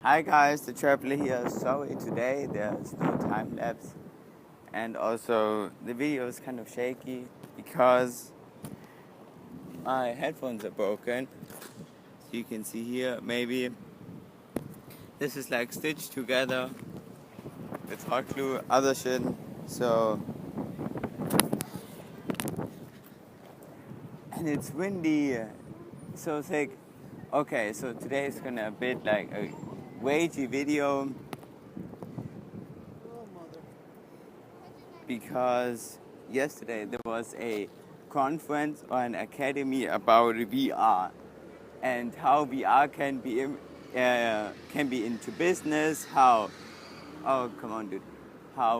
Hi guys, the Traveler here. Sorry, today there's no time lapse, and also the video is kind of shaky because my headphones are broken. So you can see here, maybe this is like stitched together with hot glue, other shit. So, and it's windy, so thick. Okay, so today is gonna be a bit like a wagey video because yesterday there was a conference or an academy about VR and how VR can be into business. How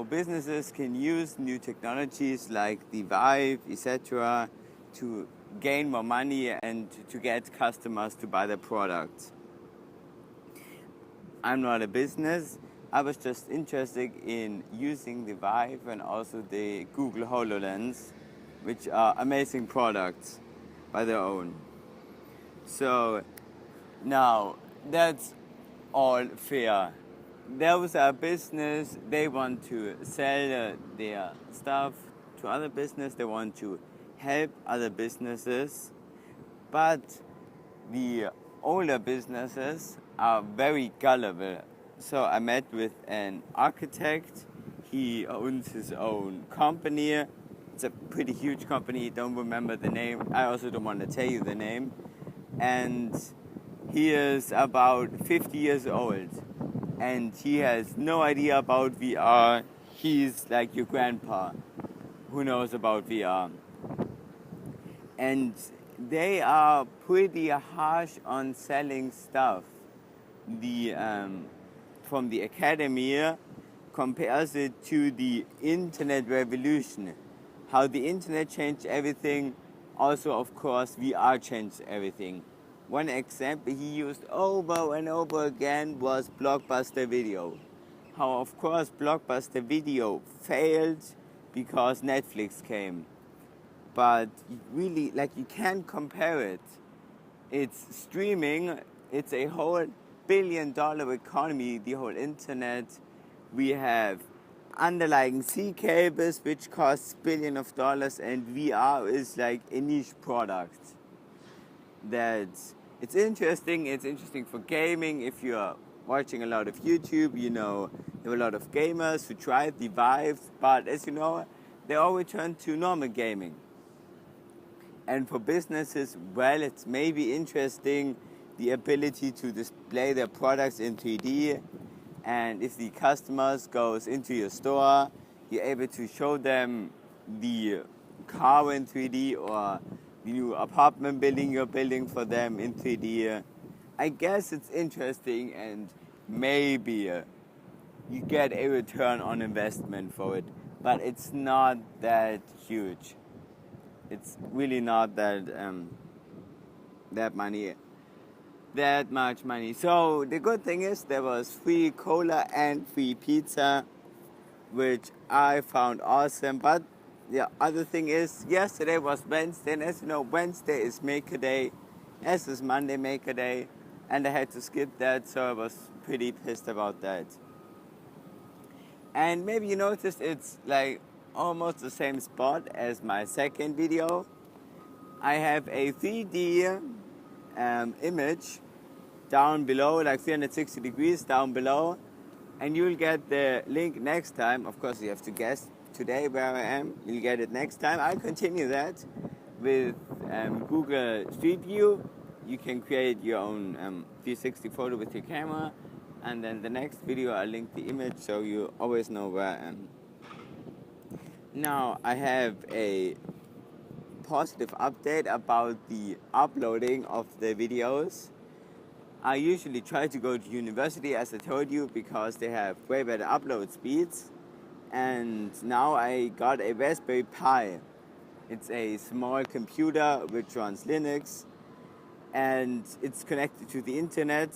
businesses can use new technologies like the Vive, etc., to gain more money and to get customers to buy their products. I'm not a business. I was just interested in using the Vive and also the Google HoloLens, which are amazing products by their own. So now that's all fair. Those are business, they want to sell their stuff to other business, they want to help other businesses, but the older businesses are very gullible. So I met with an architect. He owns his own company. It's a pretty huge company. Don't remember the name. I also don't want to tell you the name. And he is about 50 years old. And he has no idea about VR. He's like your grandpa who knows about VR. And they are pretty harsh on selling stuff. The From the academy compares it to the internet revolution. How the internet changed everything, also of course VR changed everything. One example he used over and over again was Blockbuster Video. How of course Blockbuster Video failed because Netflix came. But really, like, you can't compare it. It's streaming, it's a whole $1 billion economy, the whole internet. We have underlying sea cables which cost billions of dollars, and VR is like a niche product. That it's interesting for gaming. If you're watching a lot of YouTube, you know there are a lot of gamers who tried the Vive, but as you know, they all return to normal gaming. And for businesses, well, it's maybe interesting the ability to display their products in 3D. And if the customers goes into your store, you're able to show them the car in 3D or the new apartment building you're building for them in 3D. I guess it's interesting, and maybe you get a return on investment for it, but it's not that huge. It's really not that much money. So the good thing is there was free cola and free pizza, which I found awesome. But the other thing is, yesterday was Wednesday, and as you know, Wednesday is Maker Day, as is Monday Maker Day, and I had to skip that, so I was pretty pissed about that. And maybe you noticed it's like almost the same spot as my second video. I have a 3D image down below, like 360 degrees down below, and you'll get the link next time. Of course, you have to guess today where I am. You'll get it next time. I'll continue that with Google Street View. You can create your own 360 photo with your camera, and then the next video I'll link the image so you always know where I am. Now I have a positive update about the uploading of the videos. I usually try to go to university, as I told you, because they have way better upload speeds. And now I got a Raspberry Pi. It's a small computer which runs Linux, and it's connected to the internet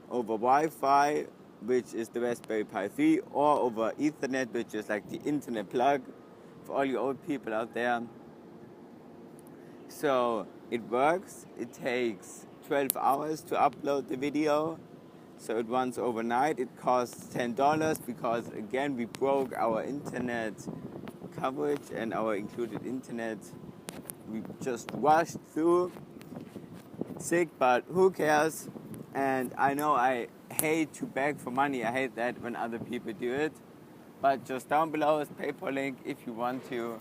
over Wi-Fi, which is the Raspberry Pi 3, or over Ethernet, which is like the internet plug for all you old people out there. So it works. It takes 12 hours to upload the video, So it runs overnight. It costs $10 because again we broke our internet coverage and our included internet. We just rushed through. Sick, but who cares? And I know I hate to beg for money. I hate that when other people do it. But just down below is PayPal link if you want to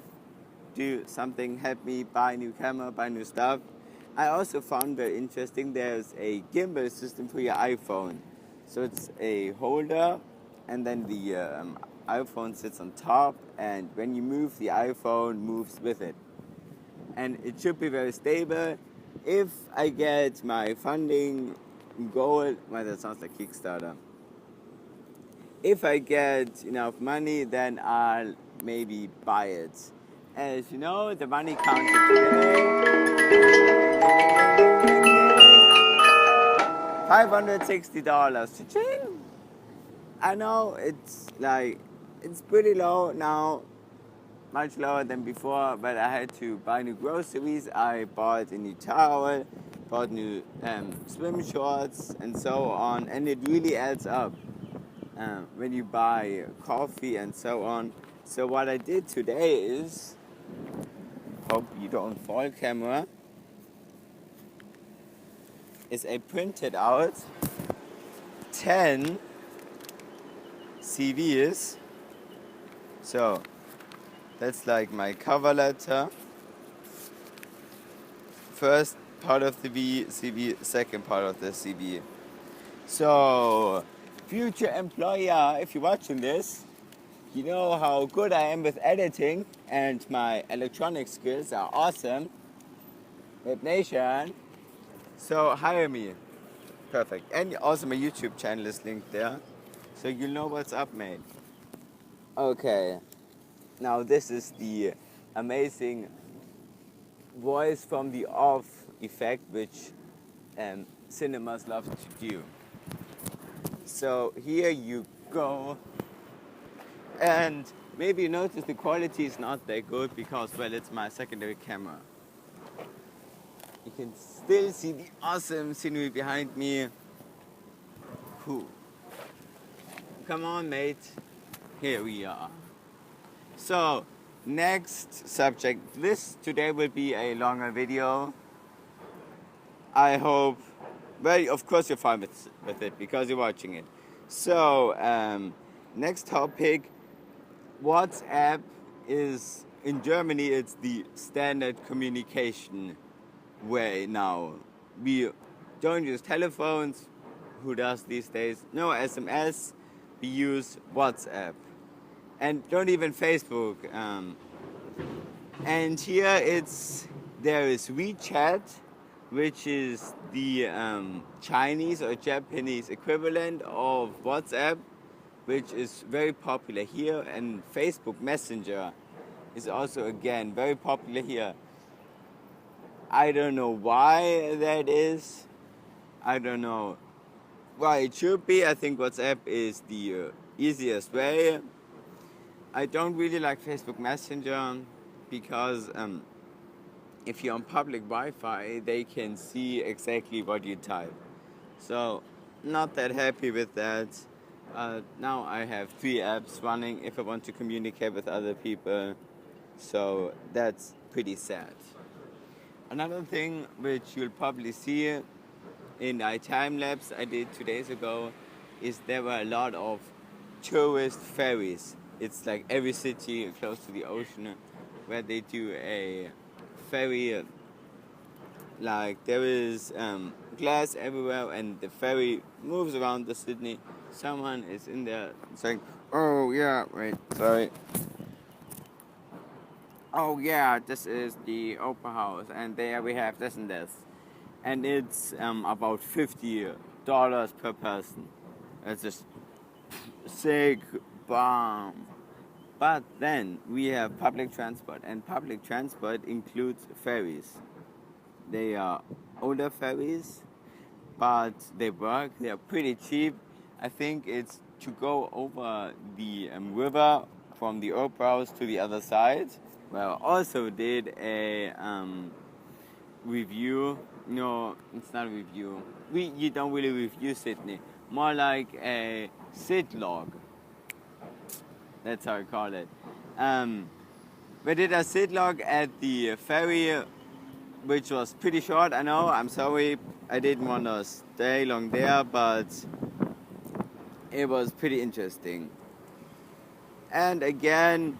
do something, help me buy a new camera, buy new stuff. I also found very interesting there's a gimbal system for your iPhone. So it's a holder and then the iPhone sits on top, and when you move, the iPhone moves with it. And it should be very stable. If I get my funding goal, well, that sounds like Kickstarter. If I get enough money, then I'll maybe buy it. As you know, the money counted today. $560. Cha-ching! I know it's pretty low now, much lower than before, but I had to buy new groceries. I bought a new towel, bought new swim shorts, and so on, and it really adds up when you buy coffee and so on. So what I did today is, hope you don't fall camera, is I printed out 10 CVs. So that's like my cover letter. First part of the CV, second part of the CV. So, future employer, if you're watching this, you know how good I am with editing and my electronic skills are awesome. Web Nation. So hire me. Perfect. And also my YouTube channel is linked there. So you know what's up, mate. Okay. Now this is the amazing voice from the off effect, which cinemas love to do. So here you go. And maybe you notice the quality is not that good because, well, it's my secondary camera. You can still see the awesome scenery behind me. Cool. Come on, mate. Here we are. So, next subject. This today will be a longer video. I hope, well, of course you're fine with it because you're watching it. So, next topic. WhatsApp is, in Germany, it's the standard communication way now. We don't use telephones. Who does these days? No SMS. We use WhatsApp. And don't even Facebook. And here there is WeChat, which is the Chinese or Japanese equivalent of WhatsApp, which is very popular here, and Facebook Messenger is also, again, very popular here. I don't know why that is. I don't know why it should be. I think WhatsApp is the easiest way. I don't really like Facebook Messenger because if you're on public Wi-Fi, they can see exactly what you type. So, not that happy with that. Now I have 3 apps running if I want to communicate with other people, so that's pretty sad. Another thing which you'll probably see in a time lapse I did 2 days ago is there were a lot of tourist ferries. It's like every city close to the ocean where they do a ferry. Like there is glass everywhere and the ferry moves around the Sydney. Someone is in there saying, oh yeah, wait, sorry. Oh yeah, this is the Opera House and there we have this and this. And it's about $50 per person. It's just sick, bomb. But then we have public transport, and public transport includes ferries. They are older ferries, but they work, they are pretty cheap. I think it's to go over the river from the Opera House to the other side. Well, also did a review. No, it's not a review. You don't really review Sydney. more like a sit log. That's how I call it. We did a sit log at the ferry, which was pretty short. I know, I'm sorry, I didn't want to stay long there, but it was pretty interesting. And again,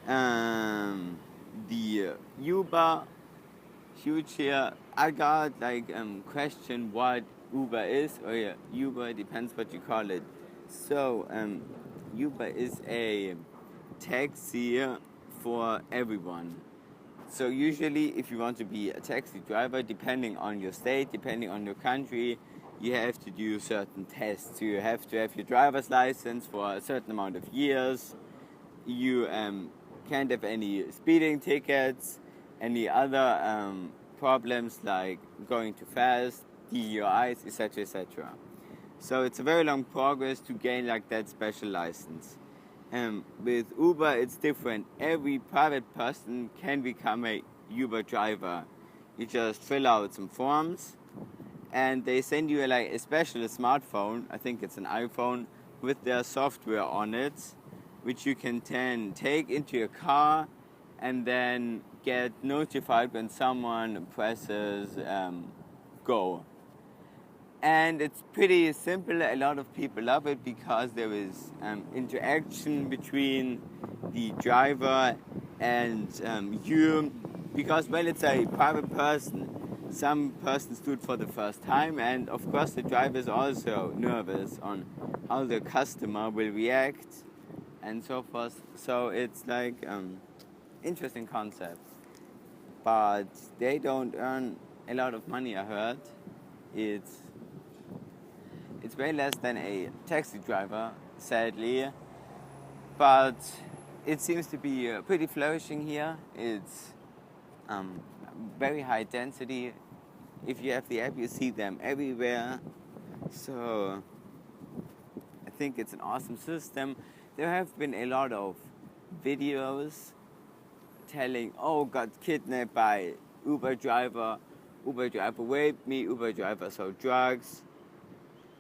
the Uber, huge here. I got like question what Uber is, or yeah, Uber depends what you call it. So Uber is a taxi for everyone. So usually if you want to be a taxi driver, depending on your state, depending on your country, you have to do certain tests. You have to have your driver's license for a certain amount of years. You can't have any speeding tickets, any other problems like going too fast, DUIs, etc., etc. So it's a very long progress to gain like that special license. With Uber, it's different. Every private person can become a Uber driver. You just fill out some forms, and they send you like a special smartphone. I think it's an iPhone with their software on it, which you can then take into your car, and then get notified when someone presses go. And it's pretty simple. A lot of people love it because there is interaction between the driver and you. Because when it's a private person, some persons do it for the first time, and of course the driver is also nervous on how the customer will react and so forth. So it's like interesting concept, but they don't earn a lot of money. I heard it's way less than a taxi driver, sadly, but it seems to be pretty flourishing here. It's very high density. If you have the app, you see them everywhere. So I think it's an awesome system. There have been a lot of videos telling, oh, got kidnapped by Uber driver raped me, Uber driver sold drugs.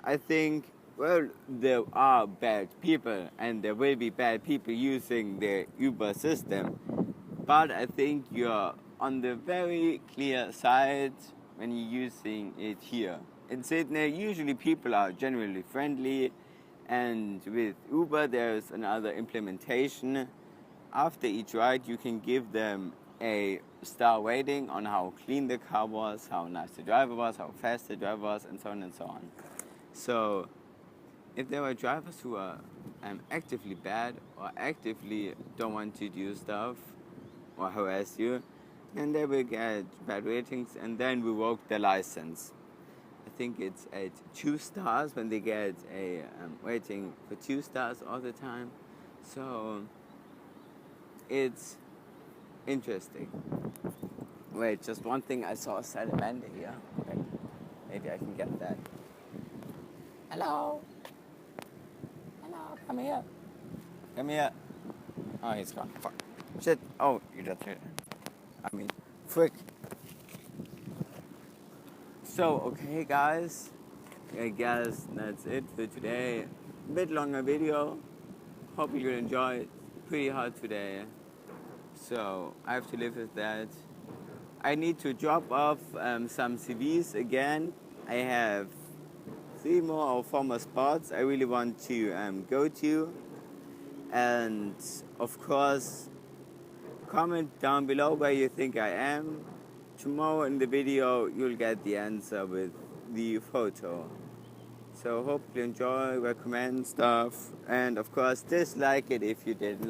I think, well, there are bad people and there will be bad people using the Uber system, but I think you're on the very clear side when you're using it here. In Sydney, usually people are generally friendly, and with Uber there's another implementation. After each ride you can give them a star rating on how clean the car was, how nice the driver was, how fast the driver was, and so on and so on. So if there are drivers who are actively bad or actively don't want to do stuff or harass you, then they will get bad ratings and then revoke their license. I think it's at 2 stars when they get a rating for 2 stars all the time. So it's interesting. Wait, just one thing, I saw a salamander here. Wait, maybe I can get that. Hello. Hello, come here. Come here. Oh, he's gone. Fuck. Shit. Oh, you just hit. I mean, frick. So, okay, guys. I guess that's it for today. A bit longer video. Hope you enjoy it. Pretty hot today. So, I have to live with that. I need to drop off some CVs again. I have 3 more or 4 more spots I really want to go to. And of course, comment down below where you think I am. Tomorrow in the video you'll get the answer with the photo. So hope you enjoy, recommend stuff, and of course dislike it if you didn't.